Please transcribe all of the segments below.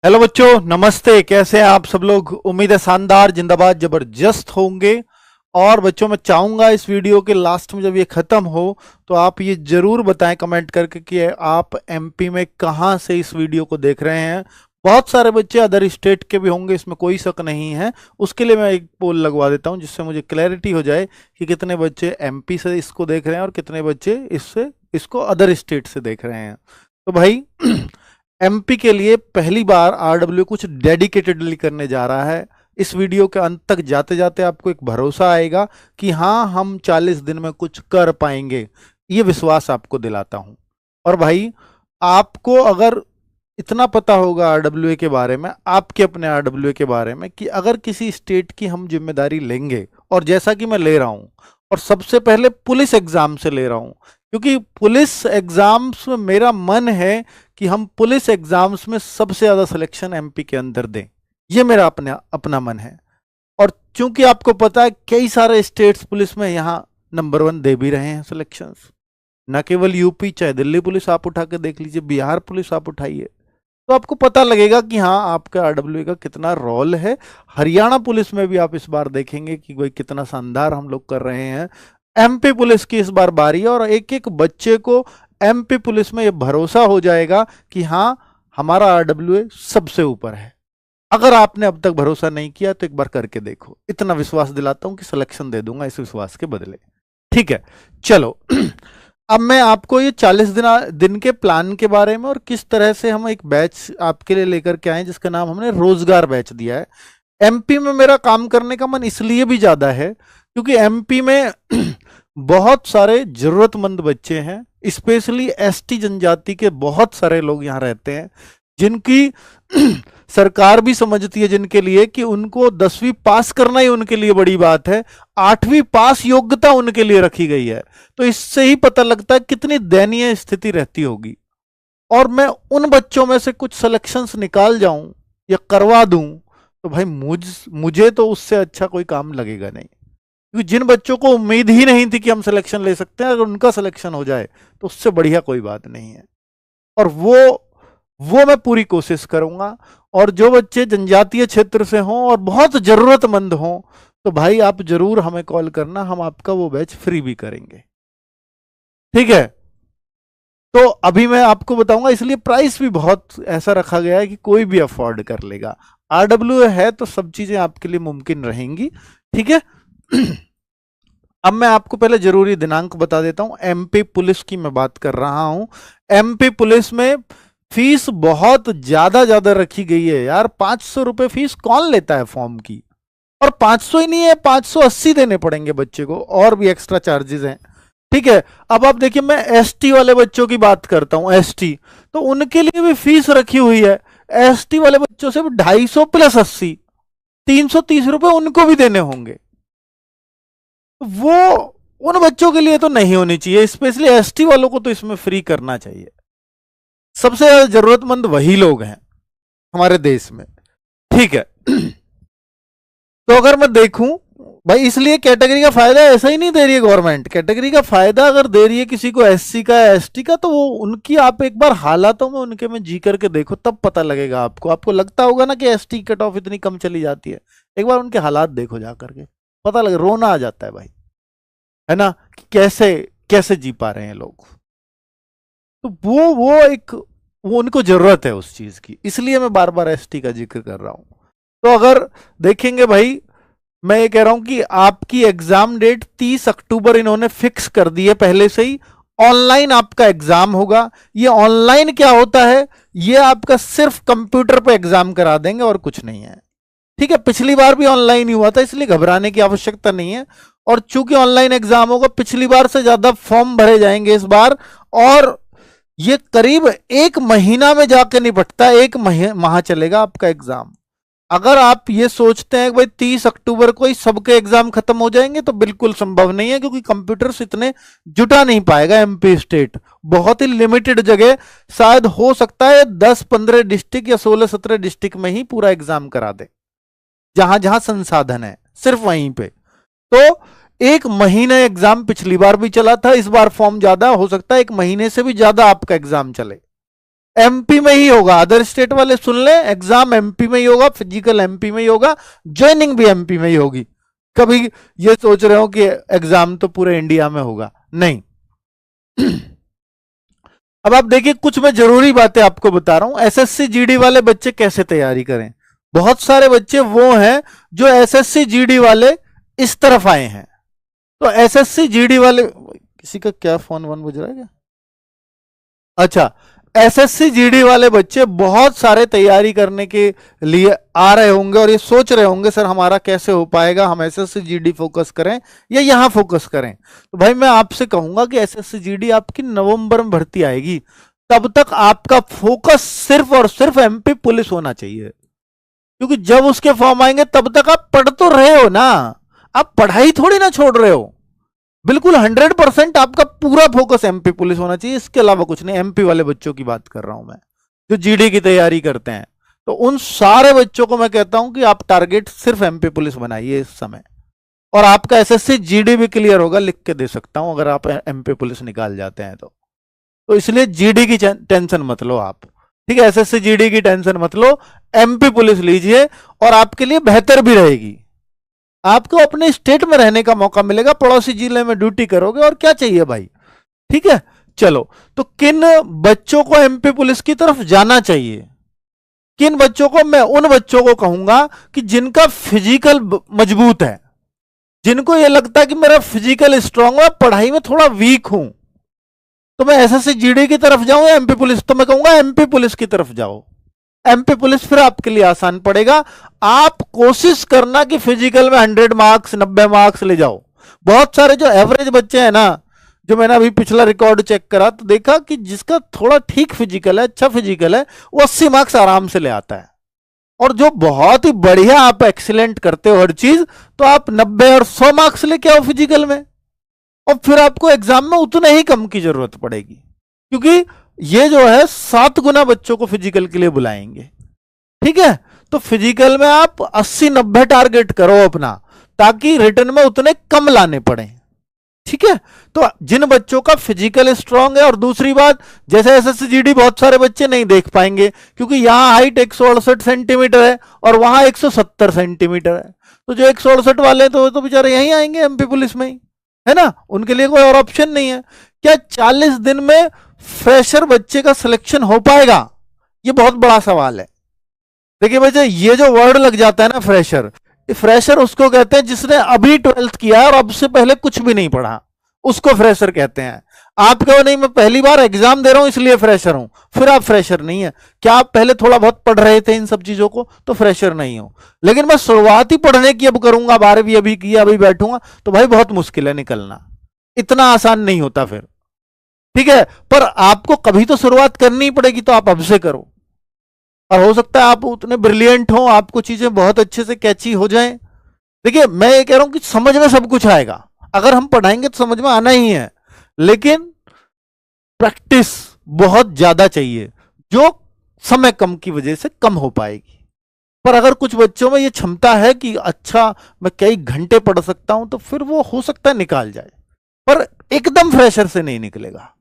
Hello बच्चों, नमस्ते। कैसे हैं आप सब लोग? उम्मीद है शानदार, जिंदाबाद, जबरदस्त होंगे। और बच्चों, मैं चाहूंगा इस वीडियो के लास्ट में जब ये खत्म हो तो आप ये जरूर बताएं कमेंट करके कि आप एमपी में कहां से इस वीडियो को देख रहे हैं। बहुत सारे बच्चे अदर स्टेट के भी होंगे, इसमें कोई शक नहीं है। उसके लिए मैं एक पोल लगवा देता हूं जिससे मुझे क्लैरिटी हो जाए कि कितने बच्चे एमपी से इसको देख रहे हैं और कितने बच्चे इसको अदर स्टेट से देख रहे हैं। तो भाई एमपी के लिए पहली बार आरडब्ल्यू कुछ डेडिकेटेडली करने जा रहा है। इस वीडियो के अंत तक जाते जाते आपको एक भरोसा आएगा कि हाँ, हम 40 दिन में कुछ कर पाएंगे। ये विश्वास आपको दिलाता हूं। और भाई, आपको अगर इतना पता होगा आरडब्ल्यू के बारे में, आपके अपने आरडब्ल्यू के बारे में, कि अगर किसी स्टेट की हम जिम्मेदारी लेंगे, और जैसा कि मैं ले रहा हूं, और सबसे पहले पुलिस एग्जाम से ले रहा हूं, क्योंकि पुलिस एग्जाम्स में मेरा मन है कि हम पुलिस एग्जाम्स में सबसे ज्यादा सिलेक्शन एमपी के अंदर दें। ये मेरा अपना मन है। और चूंकि आपको पता है कई सारे स्टेट्स पुलिस में यहाँ नंबर 1 दे भी रहे हैं सिलेक्शंस। न केवल यूपी, चाहे दिल्ली पुलिस आप उठा के देख लीजिए, बिहार पुलिस आप उठाइए, तो आपको पता लगेगा कि हाँ, आपका आरडब्ल्यू का कितना रोल है। हरियाणा पुलिस में भी आप इस बार देखेंगे कि भाई कितना शानदार हम लोग कर रहे हैं। एमपी पुलिस की इस बार बारी है, और एक एक बच्चे को एमपी पुलिस में यह भरोसा हो जाएगा कि हाँ, हमारा आरडब्ल्यू सबसे ऊपर है। अगर आपने अब तक भरोसा नहीं किया तो एक बार करके देखो। इतना विश्वास दिलाता हूं कि सिलेक्शन दे दूंगा इस विश्वास के बदले। ठीक है, चलो। अब मैं आपको ये 40 दिन के प्लान के बारे में और किस तरह से हम एक बैच आपके लिए लेकर के आए जिसका नाम हमने रोजगार बैच दिया है। एमपी में मेरा काम करने का मन इसलिए भी ज्यादा है क्योंकि एमपी में बहुत सारे जरूरतमंद बच्चे हैं, स्पेशली एसटी जनजाति के बहुत सारे लोग यहाँ रहते हैं, जिनकी सरकार भी समझती है, जिनके लिए कि उनको 10वीं पास करना ही उनके लिए बड़ी बात है। 8वीं पास योग्यता उनके लिए रखी गई है। तो इससे ही पता लगता है कितनी दयनीय स्थिति रहती होगी। और मैं उन बच्चों में से कुछ सिलेक्शंस निकाल जाऊं या करवा दूं तो भाई मुझे तो उससे अच्छा कोई काम लगेगा नहीं। क्योंकि जिन बच्चों को उम्मीद ही नहीं थी कि हम सिलेक्शन ले सकते हैं, अगर उनका सिलेक्शन हो जाए तो उससे बढ़िया कोई बात नहीं है। और वो मैं पूरी कोशिश करूंगा। और जो बच्चे जनजातीय क्षेत्र से हों और बहुत जरूरतमंद हों, तो भाई आप जरूर हमें कॉल करना, हम आपका वो बैच फ्री भी करेंगे। ठीक है, तो अभी मैं आपको बताऊंगा, इसलिए प्राइस भी बहुत ऐसा रखा गया है कि कोई भी अफोर्ड कर लेगा। आरडब्ल्यू है तो सब चीजें आपके लिए मुमकिन रहेंगी। ठीक है। अब मैं आपको पहले जरूरी दिनांक बता देता हूं। एमपी पुलिस की मैं बात कर रहा हूं। एमपी पुलिस में फीस बहुत ज्यादा रखी गई है यार। 500 रुपए फीस कौन लेता है फॉर्म की? और 500 ही नहीं है, 580 देने पड़ेंगे बच्चे को, और भी एक्स्ट्रा चार्जेस हैं। ठीक है। अब आप देखिए, मैं एसटी वाले बच्चों की बात करता हूं। एसटी तो उनके लिए भी फीस रखी हुई है। एसटी वाले बच्चों से 250 प्लस 80, 330 रुपए उनको भी देने होंगे। वो उन बच्चों के लिए तो नहीं होनी चाहिए, स्पेशली एसटी वालों को तो इसमें फ्री करना चाहिए। सबसे ज्यादा जरूरतमंद वही लोग हैं हमारे देश में। ठीक है। तो अगर मैं देखूं भाई, इसलिए कैटेगरी का फायदा ऐसा ही नहीं दे रही है गवर्नमेंट। कैटेगरी का फायदा अगर दे रही है किसी को एससी का या एसटी का, तो वो उनकी आप एक बार हालातों में उनके में जी करके देखो, तब पता लगेगा आपको लगता होगा ना कि एसटी कट ऑफ इतनी कम चली जाती है। एक बार उनके हालात देखो जा करके, पता लगे, रोना आ जाता है भाई, है ना, कि कैसे कैसे जी पा रहे हैं लोग। तो वो उनको जरूरत है उस चीज की, इसलिए मैं बार बार एसटी का जिक्र कर रहा हूं। तो अगर देखेंगे भाई, मैं ये कह रहा हूं कि आपकी एग्जाम डेट 30 अक्टूबर इन्होंने फिक्स कर दी है पहले से ही। ऑनलाइन आपका एग्जाम होगा। ये ऑनलाइन क्या होता है? ये आपका सिर्फ कंप्यूटर पे एग्जाम करा देंगे और कुछ नहीं है। ठीक है, पिछली बार भी ऑनलाइन ही हुआ था, इसलिए घबराने की आवश्यकता नहीं है। और चूंकि ऑनलाइन एग्जाम होगा, पिछली बार से ज्यादा फॉर्म भरे जाएंगे इस बार, और ये करीब 1 महीना में जाकर निपटता है। 1 माह चलेगा आपका एग्जाम। अगर आप ये सोचते हैं कि भाई 30 अक्टूबर को ही सबके एग्जाम खत्म हो जाएंगे, तो बिल्कुल संभव नहीं है, क्योंकि कंप्यूटर्स इतने जुटा नहीं पाएगा एमपी स्टेट। बहुत ही लिमिटेड जगह, शायद हो सकता है 10-15 डिस्ट्रिक्ट या 16-17 डिस्ट्रिक्ट में ही पूरा एग्जाम करा दे, जहां जहां संसाधन है, सिर्फ वहीं पे। तो 1 महीने एग्जाम पिछली बार भी चला था, इस बार फॉर्म ज्यादा हो सकता है 1 महीने से भी ज्यादा आपका एग्जाम चले। एमपी में ही होगा, अदर स्टेट वाले सुन ले, एग्जाम एमपी में ही होगा, फिजिकल एमपी में ही होगा, ज्वाइनिंग भी एमपी में ही होगी। कभी ये सोच रहे हो कि एग्जाम तो पूरे इंडिया में होगा, नहीं। अब आप देखिए, कुछ मैं जरूरी बातें आपको बता रहा हूं। एसएससी जीडी वाले बच्चे कैसे तैयारी करें। बहुत सारे बच्चे वो हैं जो एसएससी जीडी वाले इस तरफ आए हैं। तो एसएससी जीडी वाले, किसी का क्या फोन वन बज रहा है क्या? अच्छा, एसएससी जीडी वाले बच्चे बहुत सारे तैयारी करने के लिए आ रहे होंगे और ये सोच रहे होंगे सर हमारा कैसे हो पाएगा, हम एसएससी जीडी फोकस करें या यहां फोकस करें। तो भाई मैं आपसे कहूंगा कि एसएससी जीडी आपकी नवंबर में भर्ती आएगी, तब तक आपका फोकस सिर्फ और सिर्फ एमपी पुलिस होना चाहिए, क्योंकि जब उसके फॉर्म आएंगे तब तक आप पढ़ तो रहे हो ना, आप पढ़ाई थोड़ी ना छोड़ रहे हो। बिल्कुल 100% आपका पूरा फोकस एमपी पुलिस होना चाहिए, इसके अलावा कुछ नहीं। एमपी वाले बच्चों की बात कर रहा हूं मैं, जो जीडी की तैयारी करते हैं। तो उन सारे बच्चों को मैं कहता हूं कि आप टारगेट सिर्फ एमपी पुलिस बनाइए इस समय, और आपका एसएससी जीडी भी क्लियर होगा, लिख के दे सकता हूं अगर आप एमपी पुलिस निकाल जाते हैं तो इसलिए जीडी की टेंशन मत लो आप, ठीक है। एसएससी जीडी की टेंशन मत लो, एमपी पुलिस लीजिए और आपके लिए बेहतर भी रहेगी। आपको अपने स्टेट में रहने का मौका मिलेगा, पड़ोसी जिले में ड्यूटी करोगे, और क्या चाहिए भाई, ठीक है। चलो, तो किन बच्चों को एमपी पुलिस की तरफ जाना चाहिए, किन बच्चों को? मैं उन बच्चों को कहूंगा कि जिनका फिजिकल मजबूत है, जिनको यह लगता है कि मेरा फिजिकल स्ट्रांग है, पढ़ाई में थोड़ा वीक हूं, तो मैं एसएससी जीडी की तरफ जाऊं या एमपी पुलिस? तो मैं कहूंगा एमपी पुलिस की तरफ जाओ। एमपी पुलिस फिर आपके लिए आसान पड़ेगा। आप कोशिश करना कि फिजिकल में 100 मार्क्स 90 मार्क्स ले जाओ। बहुत सारे जो एवरेज बच्चे हैं ना, जो मैंने अभी पिछला रिकॉर्ड चेक करा तो देखा कि जिसका थोड़ा ठीक फिजिकल है, अच्छा फिजिकल है, वो 80 मार्क्स आराम से ले आता है। और जो बहुत ही बढ़िया आप एक्सीलेंट करते हो हर चीज, तो आप 90 और 100 मार्क्स लेके आओ फिजिकल में, और फिर आपको एग्जाम में उतने ही कम की जरूरत पड़ेगी, क्योंकि ये जो है 7 गुना बच्चों को फिजिकल के लिए बुलाएंगे, ठीक है। तो फिजिकल में आप 80-90 टारगेट करो अपना, ताकि रिटर्न में उतने कम लाने पड़े, ठीक है। तो जिन बच्चों का फिजिकल स्ट्रांग है, और दूसरी बात, जैसे एसएससी जीडी बहुत सारे बच्चे नहीं देख पाएंगे, क्योंकि यहां हाइट 168 सेंटीमीटर है और वहां 170 सेंटीमीटर है, तो जो 168 वाले हैं तो बेचारे यहीं आएंगे एमपी पुलिस में ही, है ना, उनके लिए कोई और ऑप्शन नहीं है। क्या 40 दिन में फ्रेशर बच्चे का सिलेक्शन हो पाएगा? ये बहुत बड़ा सवाल है। देखिए बच्चे, ये जो वर्ड लग जाता है ना फ्रेशर, फ्रेशर उसको कहते हैं जिसने अभी 12th किया है और अब से पहले कुछ भी नहीं पढ़ा, उसको फ्रेशर कहते हैं। आप कहो नहीं मैं पहली बार एग्जाम दे रहा हूं इसलिए फ्रेशर हूं, फिर आप फ्रेशर नहीं है। क्या आप पहले थोड़ा बहुत पढ़ रहे थे इन सब चीजों को, तो फ्रेशर नहीं हो। लेकिन मैं शुरुआत ही पढ़ने की अब करूंगा, 12वीं अभी किया अभी बैठूंगा, तो भाई बहुत मुश्किल है निकलना, इतना आसान नहीं होता फिर, ठीक है। पर आपको कभी तो शुरुआत करनी ही पड़ेगी, तो आप अब से करो, और हो सकता है आप उतने ब्रिलियंट हो, आपको चीजें बहुत अच्छे से कैची हो जाएं। देखिए मैं ये कह रहा हूं कि समझ में सब कुछ आएगा, अगर हम पढ़ाएंगे तो समझ में आना ही है, लेकिन प्रैक्टिस बहुत ज्यादा चाहिए, जो समय कम की वजह से कम हो पाएगी। पर अगर कुछ बच्चों में ये क्षमता है कि अच्छा मैं कई घंटे पढ़ सकता हूं, तो फिर वो हो सकता है निकाल जाए, पर एकदम फ्रेशर से नहीं निकलेगा।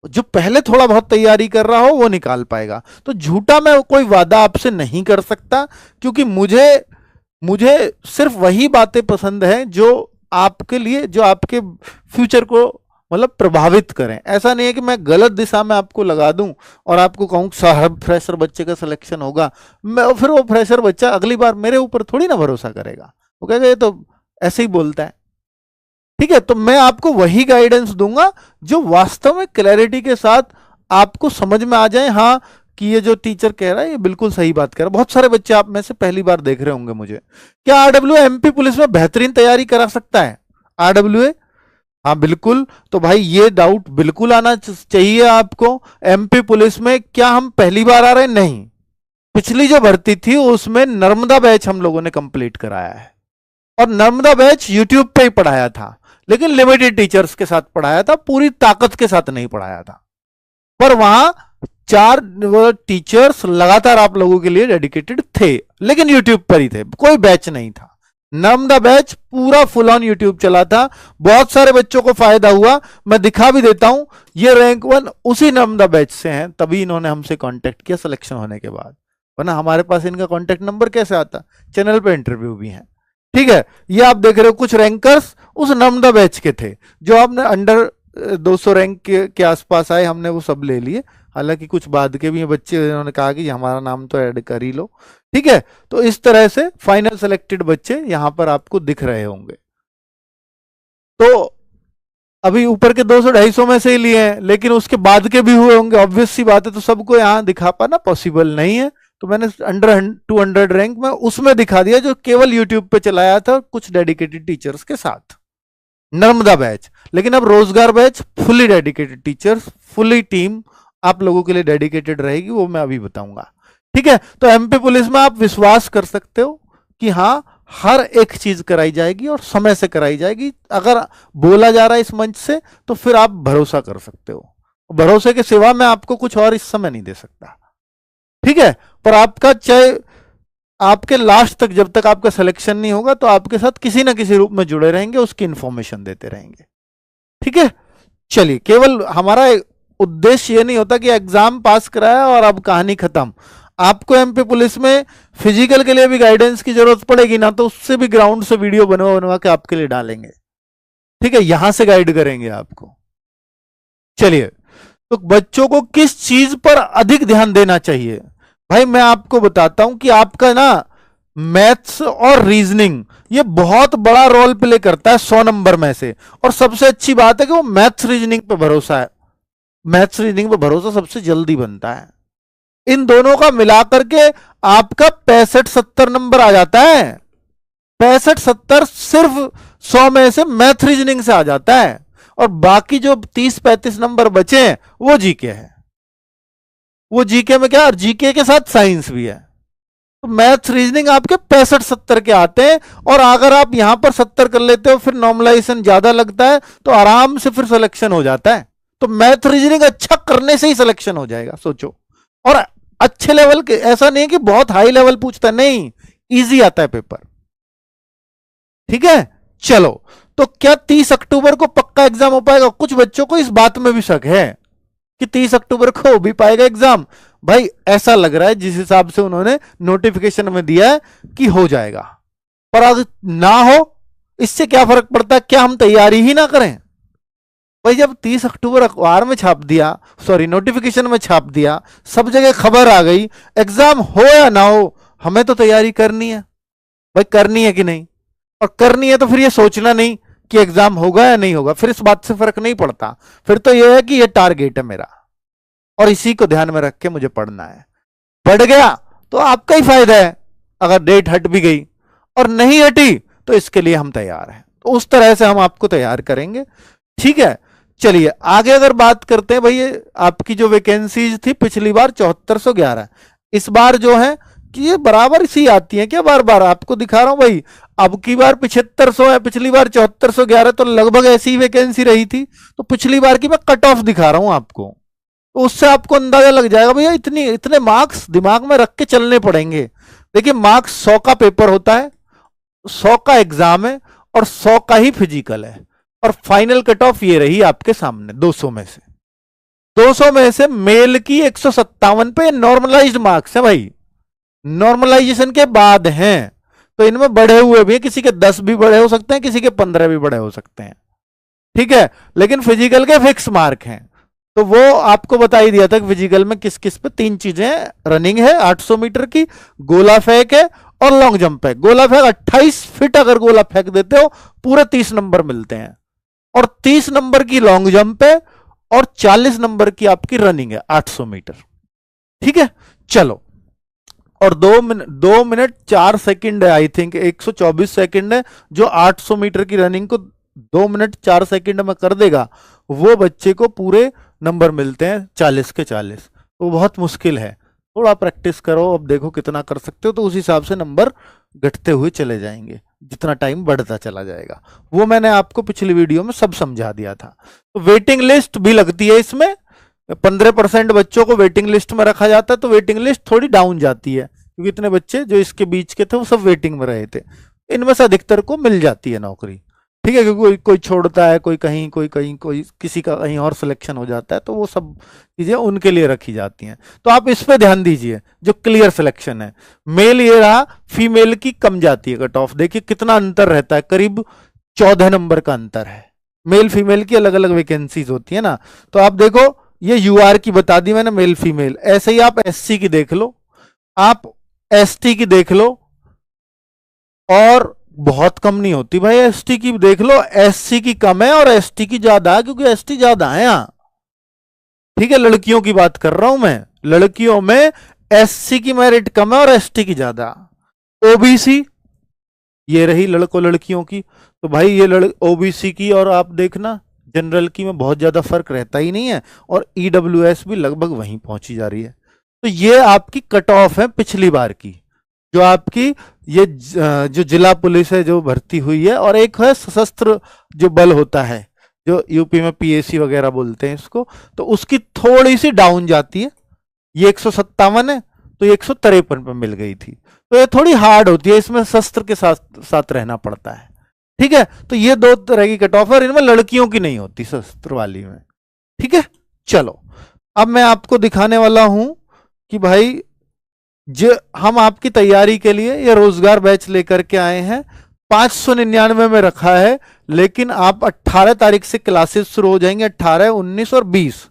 जो पहले थोड़ा बहुत तैयारी कर रहा हो वो निकाल पाएगा। तो झूठा मैं कोई वादा आपसे नहीं कर सकता, क्योंकि मुझे सिर्फ वही बातें पसंद हैं जो आपके लिए, जो आपके फ्यूचर को मतलब प्रभावित करें। ऐसा नहीं है कि मैं गलत दिशा में आपको लगा दूं और आपको कहूं साहब फ्रेशर बच्चे का सिलेक्शन होगा, मैं फिर वो फ्रेशर बच्चा अगली बार मेरे ऊपर थोड़ी ना भरोसा करेगा, वो कहेगा ये तो ऐसे ही बोलता है, ठीक है। तो मैं आपको वही गाइडेंस दूंगा जो वास्तव में क्लैरिटी के साथ आपको समझ में आ जाए, हाँ कि ये जो टीचर कह रहा है ये बिल्कुल सही बात कह रहा है। बहुत सारे बच्चे आप में से पहली बार देख रहे होंगे मुझे, क्या आरडब्ल्यूए एमपी पुलिस में बेहतरीन तैयारी करा सकता है? आरडब्ल्यूए, हाँ बिल्कुल। तो भाई ये डाउट बिल्कुल आना चाहिए आपको। एमपी पुलिस में क्या हम पहली बार आ रहे हैं? नहीं, पिछली जो भर्ती थी उसमें नर्मदा बैच हम लोगों ने कंप्लीट कराया है, और नर्मदा बैच यूट्यूब पे ही पढ़ाया था, लेकिन लिमिटेड टीचर्स के साथ पढ़ाया था, पूरी ताकत के साथ नहीं पढ़ाया था। पर वहां 4 टीचर्स लगातार आप लोगों के लिए डेडिकेटेड थे, लेकिन यूट्यूब पर ही थे, कोई बैच नहीं था। नर्मदा बैच पूरा फुल ऑन यूट्यूब चला था, बहुत सारे बच्चों को फायदा हुआ। मैं दिखा भी देता हूं, ये रैंक 1 उसी नर्मदा बैच से हैं, तभी इन्होंने हमसे कांटेक्ट किया सिलेक्शन होने के बाद, वरना हमारे पास इनका कांटेक्ट नंबर कैसे आता, चैनल पे इंटरव्यू भी है। ठीक है, ये आप देख रहे हो कुछ रैंकर्स उस नर्मदा बैच के थे, जो आपने अंडर 200 रैंक के आसपास आए, हमने वो सब ले लिए। हालांकि कुछ बाद के भी बच्चे, उन्होंने कहा कि हमारा नाम तो ऐड कर ही लो। ठीक है, तो इस तरह से फाइनल सेलेक्टेड बच्चे यहां पर आपको दिख रहे होंगे। तो अभी ऊपर के 200-250 में से ही लिए हैं, लेकिन उसके बाद के भी हुए होंगे, ऑब्वियस सी बात है। तो सबको यहां दिखा पाना पॉसिबल नहीं है, तो मैंने अंडर 200 रैंक में उसमें दिखा दिया, जो केवल यूट्यूब पे चलाया था कुछ डेडिकेटेड टीचर्स के साथ, नर्मदा बैच। लेकिन अब रोजगार batch fully dedicated teachers, fully team आप लोगों के लिए डेडिकेटेड रहेगी, वो मैं अभी बताऊंगा। ठीक है, तो एमपी पुलिस में आप विश्वास कर सकते हो कि हाँ, हर एक चीज कराई जाएगी और समय से कराई जाएगी। अगर बोला जा रहा है इस मंच से, तो फिर आप भरोसा कर सकते हो। भरोसे के सिवा मैं आपको कुछ और इस समय नहीं दे सकता। ठीक है, पर आपका चाहे आपके लास्ट तक, जब तक आपका सिलेक्शन नहीं होगा, तो आपके साथ किसी ना किसी रूप में जुड़े रहेंगे, उसकी इंफॉर्मेशन देते रहेंगे। ठीक है, चलिए, केवल हमारा उद्देश्य ये नहीं होता कि एग्जाम पास कराया और अब कहानी खत्म। आपको एमपी पुलिस में फिजिकल के लिए भी गाइडेंस की जरूरत पड़ेगी ना, तो उससे भी ग्राउंड से वीडियो बनवा बनवा के आपके लिए डालेंगे। ठीक है, यहां से गाइड करेंगे आपको। चलिए, तो बच्चों को किस चीज पर अधिक ध्यान देना चाहिए? भाई मैं आपको बताता हूं कि आपका ना मैथ्स और रीजनिंग ये बहुत बड़ा रोल प्ले करता है 100 नंबर में से। और सबसे अच्छी बात है कि वो मैथ्स रीजनिंग पे भरोसा है, मैथ्स रीजनिंग पे भरोसा सबसे जल्दी बनता है। इन दोनों का मिलाकर के आपका 65-70 नंबर आ जाता है। 65-70 सिर्फ 100 में से मैथ रीजनिंग से आ जाता है, और बाकी जो 30-35 नंबर बचे हैं वो जीके है। वो जीके में क्या, जीके के साथ साइंस भी है। तो मैथ रीजनिंग आपके 65-70 के आते हैं, और अगर आप यहां पर 70 कर लेते हो, फिर नॉर्मलाइजेशन ज्यादा लगता है, तो आराम से फिर सिलेक्शन हो जाता है। तो मैथ रीजनिंग अच्छा करने से ही सिलेक्शन हो जाएगा, सोचो। और अच्छे लेवल के, ऐसा नहीं है कि बहुत हाई लेवल पूछता है, नहीं, इजी आता है पेपर। ठीक है, चलो, तो क्या 30 अक्टूबर को पक्का एग्जाम हो पाएगा? कुछ बच्चों को इस बात में भी शक है कि 30 अक्टूबर को हो भी पाएगा एग्जाम। भाई ऐसा लग रहा है जिस हिसाब से उन्होंने नोटिफिकेशन में दिया है कि हो जाएगा, पर अगर ना हो, इससे क्या फर्क पड़ता है? क्या हम तैयारी ही ना करें? भाई जब 30 अक्टूबर अखबार में छाप दिया, सॉरी नोटिफिकेशन में छाप दिया, सब जगह खबर आ गई, एग्जाम हो या ना हो, हमें तो तैयारी करनी है। भाई करनी है कि नहीं? और करनी है तो फिर ये सोचना नहीं कि एग्जाम होगा या नहीं होगा, फिर इस बात से फर्क नहीं पड़ता। फिर तो यह है कि ये टारगेट है मेरा, और इसी को ध्यान में रख के मुझे पढ़ना है। बढ़ गया तो आपका ही फायदा है, अगर डेट हट भी गई, और नहीं हटी तो इसके लिए हम तैयार हैं। तो उस तरह से हम आपको तैयार करेंगे। ठीक है, चलिए आगे अगर बात करते हैं। भाई आपकी जो वैकेंसीज थी पिछली बार 7411, इस बार जो है कि ये बराबर सी आती है क्या? बार बार आपको दिखा रहा हूं भाई, अब की बार 7500 है, पिछली बार 7411, तो लगभग ऐसी ही वैकेंसी रही थी। तो पिछली बार की मैं कट ऑफ दिखा रहा हूं आपको, तो उससे आपको अंदाजा लग जाएगा भैया इतने मार्क्स दिमाग में रख के चलने पड़ेंगे। देखिए मार्क्स 100 का पेपर होता है, 100 का एग्जाम है, और 100 का ही फिजिकल है, और फाइनल कट ऑफ ये रही आपके सामने 200 में से। 200 में से मेल की 157 पे नॉर्मलाइज्ड मार्क्स है भाई, नॉर्मलाइजेशन के बाद हैं, तो इनमें बढ़े हुए भी हैं, किसी के 10 भी बढ़े हो सकते हैं, किसी के 15 भी बढ़े हो सकते हैं। ठीक है, लेकिन फिजिकल के फिक्स मार्क हैं। तो वो आपको बता ही दिया था कि फिजिकल में किस किस पे 3 चीजें हैं। रनिंग है 800 मीटर की, गोला फेंक है, और लॉन्ग जंप है। गोला फेंक 28 फीट अगर गोला फेंक देते हो पूरे 30 नंबर मिलते हैं, और 30 नंबर की लॉन्ग जंप है, और 40 नंबर की आपकी रनिंग है 800 मीटर। ठीक है, चलो, और 2 मिनट 4 सेकंड है, आई थिंक 124 सेकंड है, जो 800 मीटर की रनिंग को 2 मिनट 4 सेकंड में कर देगा, वो बच्चे को पूरे नंबर मिलते हैं 40 के 40। वो बहुत मुश्किल है, थोड़ा प्रैक्टिस करो, अब देखो कितना कर सकते हो, तो उस हिसाब से नंबर घटते हुए चले जाएंगे, जितना टाइम बढ़ता चला जाएगा। वो मैंने आपको पिछली वीडियो में सब समझा दिया था। तो वेटिंग लिस्ट भी लगती है इसमें, 15% बच्चों को वेटिंग लिस्ट में रखा जाता है, तो वेटिंग लिस्ट थोड़ी डाउन जाती है, क्योंकि इतने बच्चे जो इसके बीच के थे वो सब वेटिंग में रहे थे। इनमें से अधिकतर को मिल जाती है नौकरी। ठीक है, क्योंकि कोई कोई छोड़ता है, कोई कहीं, कोई कहीं, कोई किसी का कहीं और सिलेक्शन हो जाता है, तो वो सब चीजें उनके लिए रखी जाती हैं। तो आप इस पे ध्यान दीजिए, जो क्लियर सिलेक्शन है। मेल ये रहा, फीमेल की कम जाती है कट ऑफ। देखिए कितना अंतर रहता है, करीब 14 नंबर का अंतर है। मेल फीमेल की अलग अलग वैकेंसीज होती है ना। तो आप देखो, ये यूआर की बता दी मैंने, मेल फीमेल। ऐसे ही आप एससी की देख लो, आप एसटी की देख लो, और बहुत कम नहीं होती भाई। एसटी की देख लो, एससी की कम है और एसटी की ज्यादा है, क्योंकि एसटी ज्यादा है यहां। ठीक है, लड़कियों की बात कर रहा हूं मैं। लड़कियों में एससी की मेरिट कम है और एसटी की ज्यादा। ओबीसी ये रही लड़कों लड़कियों की। तो भाई ये ओबीसी की, और आप देखना जनरल की में बहुत ज्यादा फर्क रहता ही नहीं है, और ईडब्ल्यूएस भी लगभग वहीं पहुंची जा रही है। तो ये आपकी कट ऑफ है पिछली बार की, जो आपकी ये जो जिला पुलिस है जो भर्ती हुई है, और एक है सशस्त्र जो बल होता है, जो यूपी में पीएसी वगैरह बोलते हैं इसको, तो उसकी थोड़ी सी डाउन जाती है। ये 157 है, तो ये 153 पे मिल गई थी। तो ये थोड़ी हार्ड होती है, इसमें शस्त्र के साथ साथ रहना पड़ता है। ठीक है, तो ये दो तरह की कट ऑफ है, इनमें लड़कियों की नहीं होती शस्त्र वाली में। ठीक है, चलो अब मैं आपको दिखाने वाला हूं कि भाई जो हम आपकी तैयारी के लिए ये रोजगार बैच लेकर के आए हैं। 599 में रखा है, लेकिन आप 18 तारीख से क्लासेस शुरू हो जाएंगे, 18, 19 और 20।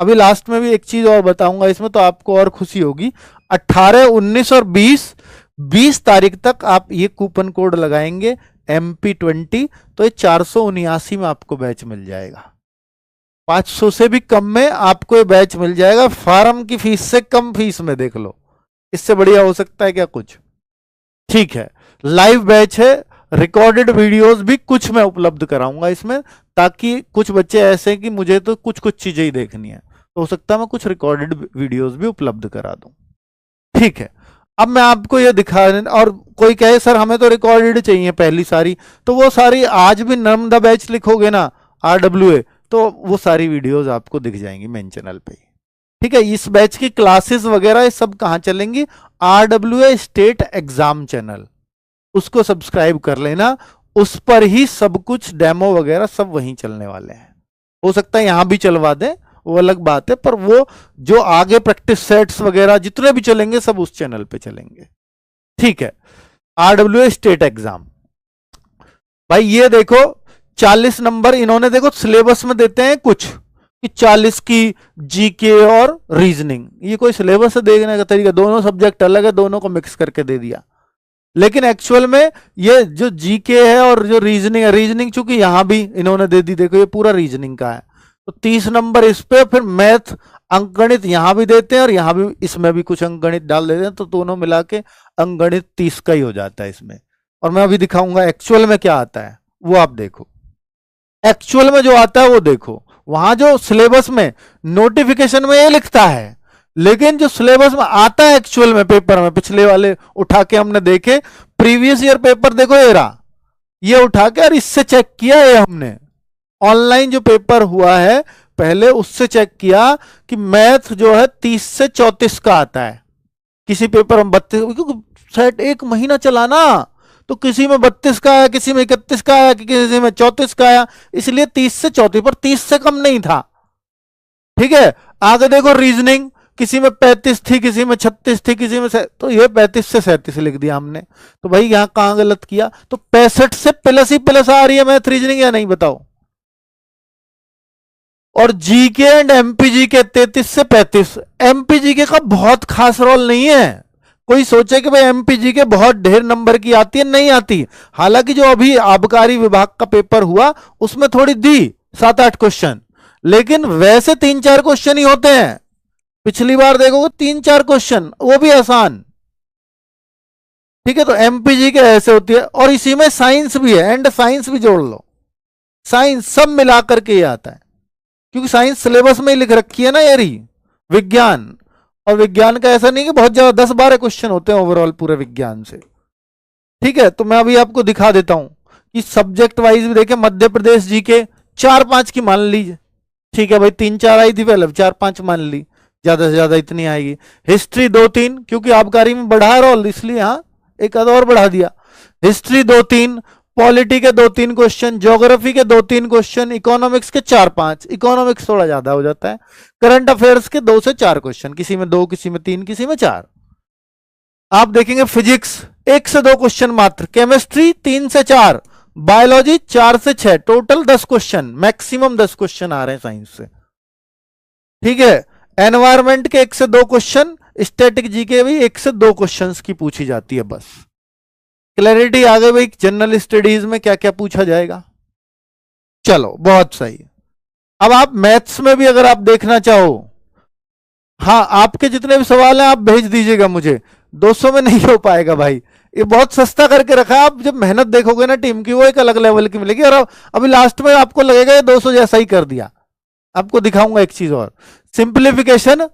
अभी लास्ट में भी एक चीज और बताऊंगा इसमें, तो आपको और खुशी होगी। 18, 19 और 20 तारीख तक आप ये कूपन कोड लगाएंगे MP20, तो ये 479 में आपको बैच मिल जाएगा। 500 से भी कम में आपको ये बैच मिल जाएगा, फार्म की फीस से कम फीस में। देख लो, इससे बढ़िया हो सकता है क्या कुछ? ठीक है, लाइव बैच है, रिकॉर्डेड वीडियोस भी कुछ मैं उपलब्ध कराऊंगा इसमें, ताकि कुछ बच्चे ऐसे हैं कि मुझे तो कुछ कुछ चीजें ही देखनी है, तो हो सकता है मैं कुछ रिकॉर्डेड वीडियोस भी उपलब्ध करा दूं। ठीक है, अब मैं आपको ये दिखा, और कोई कहे सर हमें तो रिकॉर्डेड चाहिए पहली सारी, तो वो सारी आज भी नर्मदा बैच लिखोगे ना RWA, तो वो सारी वीडियोस आपको दिख जाएंगी मेन चैनल पे। ठीक है, इस बैच की क्लासेस वगैरह सब कहां चलेंगी? RWA स्टेट एग्जाम चैनल, उसको सब्सक्राइब कर लेना, उस पर ही सब कुछ डेमो वगैरह सब वहीं चलने वाले हैं। हो सकता है यहां भी चलवा दें, वो अलग बात है, पर वो जो आगे प्रैक्टिस सेट्स वगैरह जितने भी चलेंगे सब उस चैनल पे चलेंगे। ठीक है, RWA स्टेट एग्जाम, भाई ये देखो 40 नंबर इन्होंने देखो सिलेबस में देते हैं कुछ कि 40 की जीके और रीजनिंग। ये कोई सिलेबस है देखने का तरीका? दोनों सब्जेक्ट अलग है, दोनों को मिक्स करके दे दिया। लेकिन एक्चुअल में ये जो जीके है और जो रीजनिंग है, रीजनिंग चूंकि यहां भी इन्होंने दे दी, देखो ये पूरा रीजनिंग का है, तो 30 नंबर इस पे, फिर मैथ अंकगणित यहां भी देते हैं और यहां भी, इसमें भी कुछ अंकगणित डाल देते हैं, तो दोनों मिला के अंकगणित 30 का ही हो जाता है इसमें। और मैं अभी दिखाऊंगा एक्चुअल में क्या आता है, वो आप देखो। एक्चुअल में जो आता है वो देखो, वहां जो सिलेबस में नोटिफिकेशन में ये लिखता है, लेकिन जो सिलेबस में आता है एक्चुअल में पेपर में, पिछले वाले उठा के हमने देखे, प्रीवियस ईयर पेपर देखो ये रहा, ये उठा के और इससे चेक किया है हमने, ऑनलाइन जो पेपर हुआ है पहले उससे चेक किया कि मैथ जो है 30 से 34 का आता है। किसी पेपर में 32, क्योंकि सेट एक महीना चलाना, तो किसी में 32 का आया, किसी में 31 का आया, किसी में 34 का आया, इसलिए 30 से 34, पर 30 से कम नहीं था। ठीक है, आगे देखो रीजनिंग, किसी में 35 थी, किसी में 36 थी, किसी में तो ये 35 से 37 लिख दिया हमने। तो भाई यहां कहां गलत किया? तो 65 से प्लस ही प्लस आ रही है मैथ रीजनिंग, या नहीं बताओ? और जीके एंड एमपीजी के 33 से 35। एमपीजी के का बहुत खास रोल नहीं है। कोई सोचे कि भाई एमपीजी के बहुत ढेर नंबर की आती है, नहीं आती। हालांकि जो अभी आबकारी विभाग का पेपर हुआ उसमें थोड़ी दी 7-8 क्वेश्चन, लेकिन वैसे 3-4 क्वेश्चन ही होते हैं। पिछली बार देखोगे 3-4 क्वेश्चन, वो भी आसान। ठीक है, तो एमपीजी के ऐसे होती है, और इसी में साइंस भी है, एंड साइंस भी जोड़ लो, साइंस सब मिलाकर के ये आता है, क्योंकि साइंस सिलेबस में ही लिख रखी है ना यारी। विज्ञान, और विज्ञान का ऐसा नहीं कि बहुत ज्यादा 10-12 क्वेश्चन होते हैं ओवरऑल पूरे विज्ञान से। ठीक है, तो मैं अभी आपको दिखा देता हूं कि सब्जेक्ट वाइज भी देखें। मध्य प्रदेश जीके 4-5 की मान लीजिए, ठीक है भाई, 3-4 आई थी पहले, 4-5 मान ली, ज्यादा से ज्यादा इतनी आएगी। हिस्ट्री 2-3, क्योंकि आबकारी में बढ़ा रोल, इसलिए हाँ एक आधा और बढ़ा दिया। हिस्ट्री 2-3, पॉलिटी के 2-3 क्वेश्चन, ज्योग्राफी के 2-3 क्वेश्चन, इकोनॉमिक्स के 4-5, इकोनॉमिक्स थोड़ा ज्यादा हो जाता है, करंट अफेयर्स के 2 से 4 क्वेश्चन, किसी में 2, किसी में 3, किसी में 4। आप देखेंगे फिजिक्स 1 से 2 क्वेश्चन मात्र, केमिस्ट्री 3 से 4, बायोलॉजी 4 से 6, टोटल 10 क्वेश्चन, मैक्सिमम 10 क्वेश्चन आ रहे हैं साइंस से। ठीक है, एनवायरमेंट के 1 से 2 क्वेश्चन, स्टैटिक जीके भी 1 से 2 क्वेश्चंस की पूछी जाती है बस। क्लैरिटी आ गई भाई जनरल स्टडीज में क्या क्या पूछा जाएगा। चलो बहुत सही। अब आप मैथ्स में भी अगर आप देखना चाहो, हाँ आपके जितने भी सवाल हैं आप भेज दीजिएगा मुझे, 200 में नहीं हो पाएगा भाई, ये बहुत सस्ता करके रखा है। आप जब मेहनत देखोगे ना टीम की, वो एक अलग लेवल की मिलेगी। और अभी लास्ट में आपको लगेगा ये 200 जैसा ही कर दिया। आपको दिखाऊंगा एक चीज और, सिंप्लीफिकेशन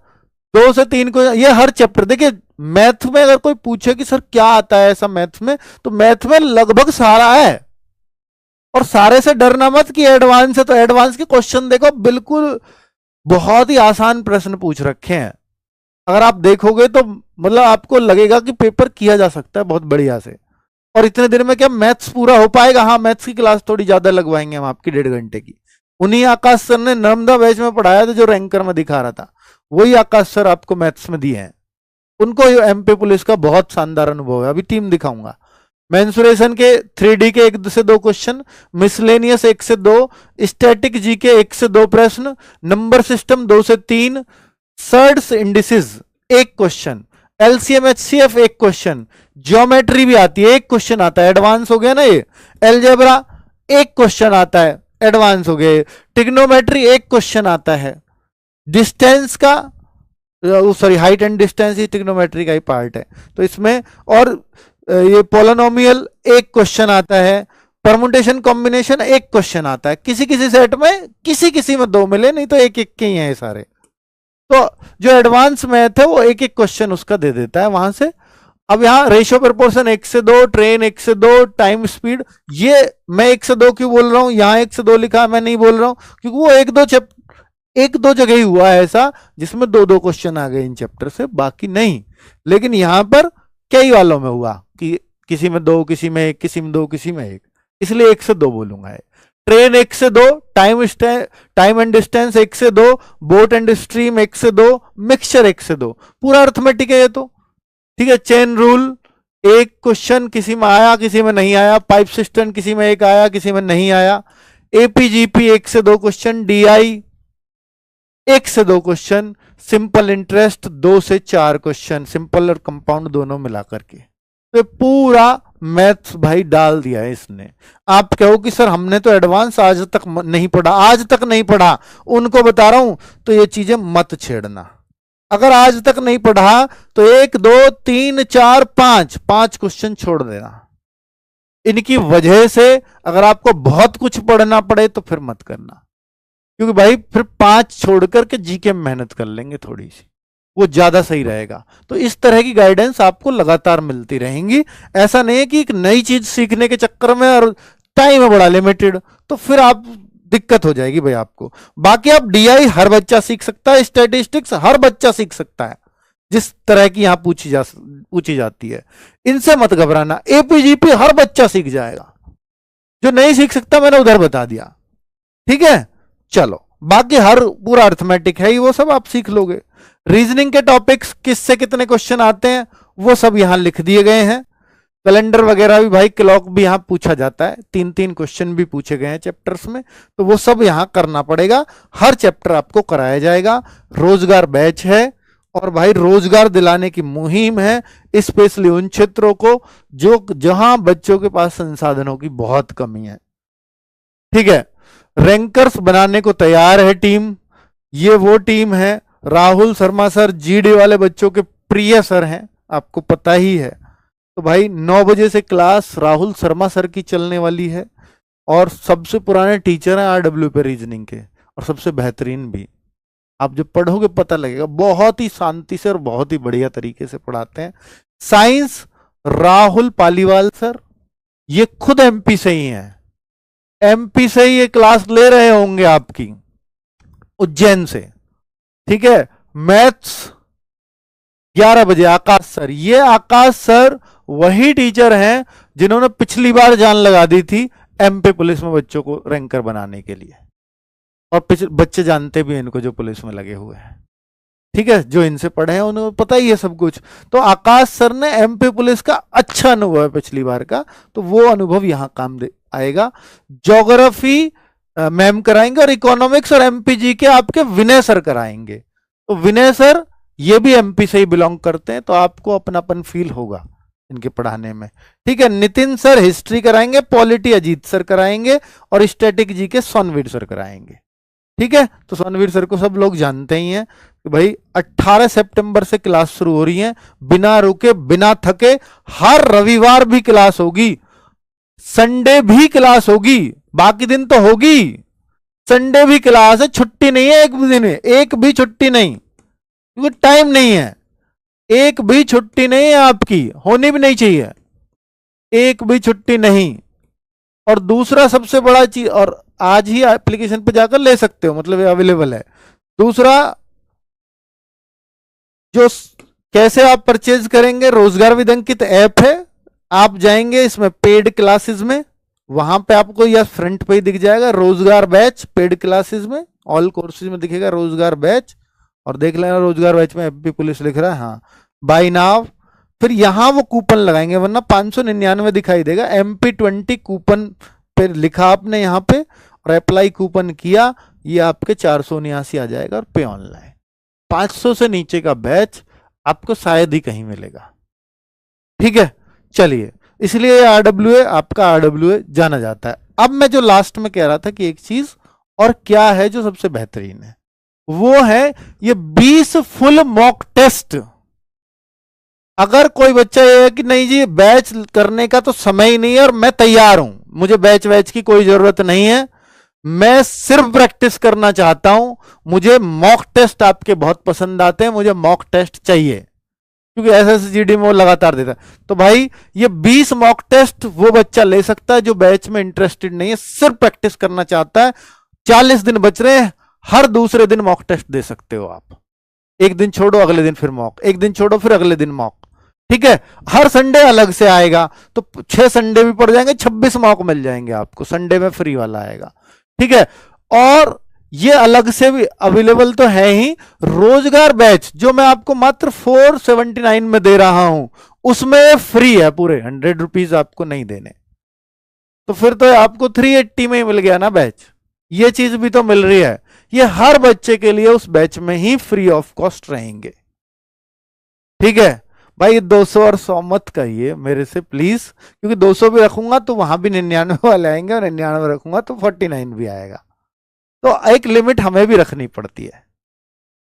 2 से 3 को, ये हर चैप्टर देखिए। मैथ में अगर कोई पूछे कि सर क्या आता है ऐसा मैथ में, तो मैथ में लगभग सारा है। और सारे से डरना मत कि एडवांस है, तो एडवांस के क्वेश्चन देखो, बिल्कुल बहुत ही आसान प्रश्न पूछ रखे हैं। अगर आप देखोगे तो मतलब आपको लगेगा कि पेपर किया जा सकता है बहुत बढ़िया से। और इतने दिन में क्या मैथ्स पूरा हो पाएगा? हाँ, मैथ्स की क्लास थोड़ी ज्यादा लगवाएंगे हम आपकी, 1.5 घंटे की। उन्हीं आकाश सर ने नर्मदा बैच में पढ़ाया था, जो रैंकर में दिखा रहा था, वही आकाश सर आपको मैथ्स में दिए हैं। उनको एमपी पुलिस का बहुत शानदार अनुभव है। अभी टीम दिखाऊंगा। मेंसुरेशन के 3D के 1 से 2 क्वेश्चन, मिसलेनियस 1 से 2, स्टैटिक जी के 1 से 2 प्रश्न, नंबर सिस्टम 2 से 3, surds indices 1 question, LCM HCF 1 question, geometry भी आती है 1 क्वेश्चन आता है, एडवांस हो गया ना ये। अलजेब्रा 1 क्वेश्चन आता है, एडवांस हो गया। ट्रिग्नोमेट्री 1 क्वेश्चन आता है। डिस्टेंस का, sorry height and distance he trigonometry का ही पार्ट है, तो इसमें। और ये पोलिनोमियल 1 क्वेश्चन आता है। परमुटेशन कॉम्बिनेशन 1 क्वेश्चन आता है, किसी किसी सेट में, किसी किसी में 2 मिले, नहीं तो 1-1 के ही हैं सारे। तो जो एडवांस मैथ है वो 1-1 क्वेश्चन उसका दे देता है वहां से। अब यहाँ रेशियो प्रोपोर्शन 1 से 2, ट्रेन 1 से 2, टाइम स्पीड, ये मैं 1 से 2 क्यों बोल रहा हूं, यहाँ 1 से 2 लिखा है, मैं नहीं बोल रहा हूं क्योंकि वो 1-2 जगह ही हुआ है ऐसा जिसमें 2-2 क्वेश्चन आ गए इन चैप्टर से, बाकी नहीं। लेकिन यहां पर कई वालों में हुआ कि किसी में 2, किसी में 1, किसी में 2, किसी में 1, इसलिए 1 से 2 बोलूंगा। ट्रेन 1 से 2, टाइम एंड डिस्टेंस 1 से 2, बोट एंड स्ट्रीम 1 से 2, मिक्सचर 1 से 2, पूरा अर्थमेटिक है ये तो। ठीक है, चेन रूल 1 क्वेश्चन किसी में आया, किसी में नहीं आया। पाइप सिस्टम किसी में 1 आया, किसी में नहीं आया। एपीजीपी 1 से 2 क्वेश्चन, डीआई 1 से 2 क्वेश्चन, सिंपल इंटरेस्ट 2 से 4 क्वेश्चन, सिंपल और कंपाउंड दोनों मिलाकर के। तो पूरा मैथ्स भाई डाल दिया है इसने। आप कहो कि सर हमने तो एडवांस आज तक नहीं पढ़ा, आज तक नहीं पढ़ा, उनको बता रहा हूं तो ये चीजें मत छेड़ना। अगर आज तक नहीं पढ़ा तो 1 2 3 4 5 क्वेश्चन छोड़ देना। इनकी वजह से अगर आपको बहुत कुछ पढ़ना पड़े तो फिर मत करना, क्योंकि भाई फिर 5 छोड़ करके जीके में मेहनत कर लेंगे थोड़ी सी, वो ज्यादा सही रहेगा। तो इस तरह की गाइडेंस आपको लगातार मिलती रहेंगी। ऐसा नहीं है कि एक नई चीज सीखने के चक्कर में और टाइम है बड़ा लिमिटेड, तो फिर आप दिक्कत हो जाएगी भाई आपको। बाकी आप डीआई हर बच्चा सीख सकता है, स्टैटिस्टिक्स हर बच्चा सीख सकता है, जिस तरह की यहां पूछी जाती है, इनसे मत घबराना। एपीजीपी हर बच्चा सीख जाएगा, जो नहीं सीख सकता मैंने उधर बता दिया। ठीक है, चलो बाकी हर पूरा अर्थमेटिक है ही, वो सब आप सीख लोगे। रीजनिंग के टॉपिक्स किससे कितने क्वेश्चन आते हैं वो सब यहां लिख दिए गए हैं। कैलेंडर वगैरह भी भाई, क्लॉक भी यहां पूछा जाता है, 3-3 क्वेश्चन भी पूछे गए हैं चैप्टर्स में, तो वो सब यहां करना पड़ेगा। हर चैप्टर आपको कराया जाएगा। रोजगार बैच है और भाई रोजगार दिलाने की मुहिम है, स्पेशली उन क्षेत्रों को जो जहां बच्चों के पास संसाधनों की बहुत कमी है। ठीक है, रैंकर्स बनाने को तैयार है टीम। ये वो टीम है, राहुल शर्मा सर जीडी वाले बच्चों के प्रिय सर हैं, आपको पता ही है। तो भाई 9 बजे से क्लास राहुल शर्मा सर की चलने वाली है, और सबसे पुराने टीचर हैं आरडब्ल्यू पे रीजनिंग के, और सबसे बेहतरीन भी। आप जब पढ़ोगे पता लगेगा, बहुत ही शांति से और बहुत ही बढ़िया तरीके से पढ़ाते हैं। साइंस राहुल पालीवाल सर, ये खुद एमपी से ही हैं, एमपी से ही ये क्लास ले रहे होंगे आपकी, उज्जैन से। ठीक है, मैथ्स 11 बजे आकाश सर। ये आकाश सर वही टीचर हैं जिन्होंने पिछली बार जान लगा दी थी एमपी पुलिस में बच्चों को रैंकर बनाने के लिए, और बच्चे जानते भी हैं इनको जो पुलिस में लगे हुए हैं, ठीक है, जो इनसे पढ़े हैं उन्हें पता ही है सब कुछ। तो आकाश सर ने एमपी पुलिस का अच्छा अनुभव है पिछली बार का, तो वो अनुभव यहां काम आएगा। ज्योग्राफी मैम कराएंगे, और इकोनॉमिक्स और एमपीजी के आपके विनय सर कराएंगे। तो विनय सर ये भी एमपी से ही बिलोंग करते हैं, तो आपको अपनापन फील होगा इनके पढ़ाने में, ठीक है। नितिन सर हिस्ट्री कराएंगे, पॉलिटी अजीत सर कराएंगे, और स्टैटिक जी के सोनवीर सर कराएंगे, ठीक है। तो सोनवीर सर को सब लोग जानते ही हैं कि भाई 18 सितंबर से क्लास शुरू हो रही है, बिना रुके बिना थके, हर रविवार भी क्लास होगी, संडे भी क्लास होगी, बाकी दिन तो होगी, संडे भी क्लास है, छुट्टी नहीं है एक भी दिन, एक भी छुट्टी नहीं, क्योंकि टाइम नहीं है, एक भी छुट्टी नहीं है आपकी, होनी भी नहीं चाहिए, एक भी छुट्टी नहीं। और दूसरा सबसे बड़ा चीज, और आज ही एप्लीकेशन पे जाकर ले सकते हो, मतलब अवेलेबल है। दूसरा, जो कैसे आप परचेज करेंगे, रोजगार विदंकित ऐप है, आप जाएंगे इसमें पेड क्लासेस में, वहां पे आपको यह फ्रंट पे ही दिख जाएगा रोजगार बैच, पेड क्लासेस में ऑल कोर्सेज में दिखेगा रोजगार बैच, और देख लेना रोजगार बैच में एमपी पुलिस लिख रहा है, हाँ, बाय नाउ। फिर यहां वो कूपन लगाएंगे, वरना 599 दिखाई देगा, MP20 कूपन पे लिखा आपने यहाँ पे, और अप्लाई कूपन किया, ये आपके 479 आ जाएगा, और पे ऑनलाइन। 500 से नीचे का बैच आपको शायद ही कहीं मिलेगा, ठीक है। चलिए, इसलिए RWA आपका RWA जाना जाता है। अब मैं जो लास्ट में कह रहा था कि एक चीज और क्या है जो सबसे बेहतरीन है, वो है ये 20 फुल मॉक टेस्ट। अगर कोई बच्चा ये है कि नहीं जी बैच करने का तो समय ही नहीं है और मैं तैयार हूं, मुझे बैच वैच की कोई जरूरत नहीं है, मैं सिर्फ प्रैक्टिस करना चाहता हूं, मुझे मॉक टेस्ट आपके बहुत पसंद आते हैं, मुझे मॉक टेस्ट चाहिए क्योंकि SSGD में वो लगातार देता है, तो भाई ये 20 मॉक टेस्ट वो बच्चा ले सकता है जो बैच में इंटरेस्टेड नहीं है, सिर्फ प्रैक्टिस करना चाहता है। 40 दिन बच रहे हैं, हर दूसरे दिन मॉक टेस्ट दे सकते हो आप, एक दिन छोड़ो अगले दिन फिर मॉक, एक दिन छोड़ो फिर अगले दिन मॉक, ठीक है। हर संडे अलग से आएगा, तो 6 संडे भी पड़ जाएंगे, 26 मॉक मिल जाएंगे आपको, संडे में फ्री वाला आएगा, ठीक है। और ये अलग से भी अवेलेबल तो है ही, रोजगार बैच जो मैं आपको मात्र 479 में दे रहा हूं, उसमें फ्री है, पूरे 100 रुपीज आपको नहीं देने, तो फिर तो आपको 380 में ही मिल गया ना बैच, ये चीज भी तो मिल रही है। ये हर बच्चे के लिए उस बैच में ही फ्री ऑफ कॉस्ट रहेंगे, ठीक है भाई। 200 और 100 मत कहिए मेरे से प्लीज, क्योंकि 200 भी रखूंगा तो वहां भी 99 वाले आएंगे, और 99 रखूंगा तो 49 भी आएगा, तो एक लिमिट हमें भी रखनी पड़ती है,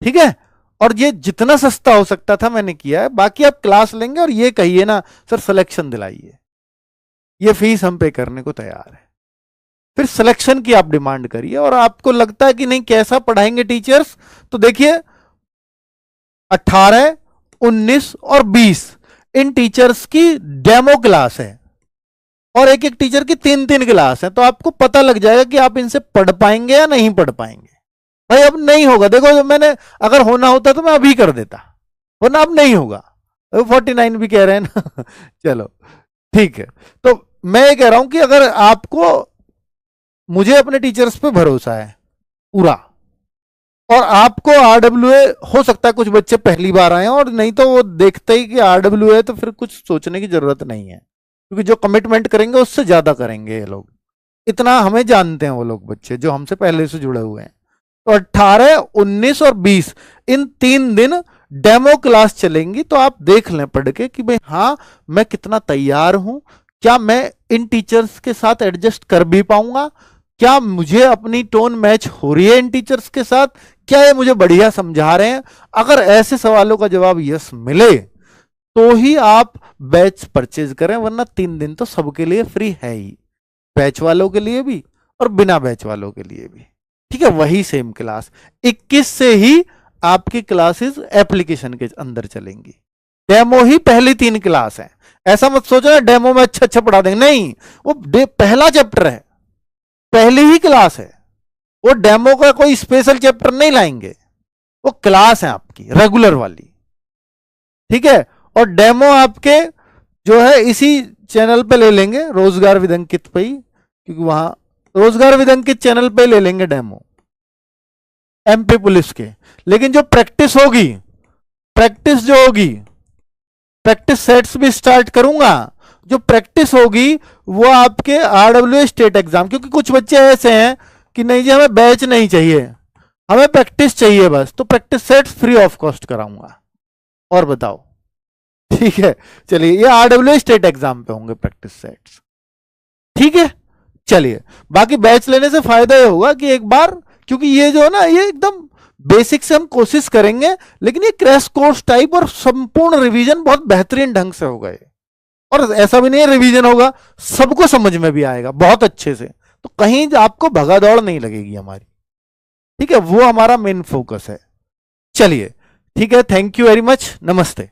ठीक है। और ये जितना सस्ता हो सकता था मैंने किया है, बाकी आप क्लास लेंगे और ये कहिए ना सर सिलेक्शन दिलाइए, ये फीस हम पे करने को तैयार है, फिर सिलेक्शन की आप डिमांड करिए। और आपको लगता है कि नहीं कैसा पढ़ाएंगे टीचर्स, तो देखिए 18, 19 और 20 इन टीचर्स की डेमो क्लास है, और एक एक टीचर की 3-3 क्लास है, तो आपको पता लग जाएगा कि आप इनसे पढ़ पाएंगे या नहीं पढ़ पाएंगे। भाई अब नहीं होगा, देखो जब मैंने, अगर होना होता तो मैं अभी कर देता, वरना अब नहीं होगा, 49 भी कह रहे हैं ना चलो ठीक है। तो मैं ये कह रहा हूं कि अगर आपको, मुझे अपने टीचर्स पे भरोसा है पूरा, और आपको RWA हो सकता है कुछ बच्चे पहली बार आए और नहीं तो वो देखते ही कि RWA है, तो फिर कुछ सोचने की जरूरत नहीं है, क्योंकि जो कमिटमेंट करेंगे उससे ज्यादा करेंगे ये लोग, इतना हमें जानते हैं वो लोग बच्चे जो हमसे पहले से जुड़े हुए हैं। तो 18, 19 और 20 इन 3 दिन डेमो क्लास चलेंगी, तो आप देख लें पढ़ के कि भाई हाँ मैं कितना तैयार हूं, क्या मैं इन टीचर्स के साथ एडजस्ट कर भी पाऊंगा, क्या मुझे अपनी टोन मैच हो रही है इन टीचर्स के साथ, क्या ये मुझे बढ़िया समझा रहे हैं। अगर ऐसे सवालों का जवाब यस मिले तो ही आप बैच परचेज करें, वरना 3 दिन तो सबके लिए फ्री है ही, बैच वालों के लिए भी और बिना बैच वालों के लिए भी, ठीक है। वही सेम क्लास 21 से ही आपकी क्लासेस एप्लीकेशन के अंदर चलेंगी, डेमो ही पहली 3 क्लास है, ऐसा मत सोचना डेमो में अच्छा अच्छा पढ़ा देंगे, नहीं, वो पहला चैप्टर है, पहली ही क्लास है, वो डेमो का कोई स्पेशल चैप्टर नहीं लाएंगे, वो क्लास है आपकी रेगुलर वाली, ठीक है। और डेमो आपके जो है इसी चैनल पे ले लेंगे, रोजगार विद अंकित पे ही, क्योंकि वहां रोजगार विद अंकित चैनल पे ले लेंगे डेमो एमपी पुलिस के। लेकिन जो प्रैक्टिस होगी, प्रैक्टिस जो होगी, प्रैक्टिस सेट्स भी स्टार्ट करूंगा। जो प्रैक्टिस होगी वो आपके आरडब्ल्यू स्टेट एग्जाम, क्योंकि कुछ बच्चे ऐसे हैं कि नहीं जी हमें बैच नहीं चाहिए, हमें प्रैक्टिस चाहिए बस, तो practice sets free of cost कराऊंगा। और बताओ, ठीक है। चलिए, ये आरडब्ल्यू स्टेट एग्जाम पे होंगे प्रैक्टिस सेट्स, ठीक है। चलिए, बाकी बैच लेने से फायदा ये होगा कि एक बार, क्योंकि ये जो है ना, ये एकदम बेसिक से हम कोशिश करेंगे, लेकिन ये क्रैश कोर्स टाइप और संपूर्ण रिवीजन बहुत बेहतरीन ढंग से होगा ये। और ऐसा भी नहीं है रिवीजन होगा, सबको समझ में भी आएगा बहुत अच्छे से, तो कहीं आपको भगादौड़ नहीं लगेगी हमारी, ठीक है। वो हमारा मेन फोकस है। चलिए, ठीक है, थैंक यू वेरी मच, नमस्ते।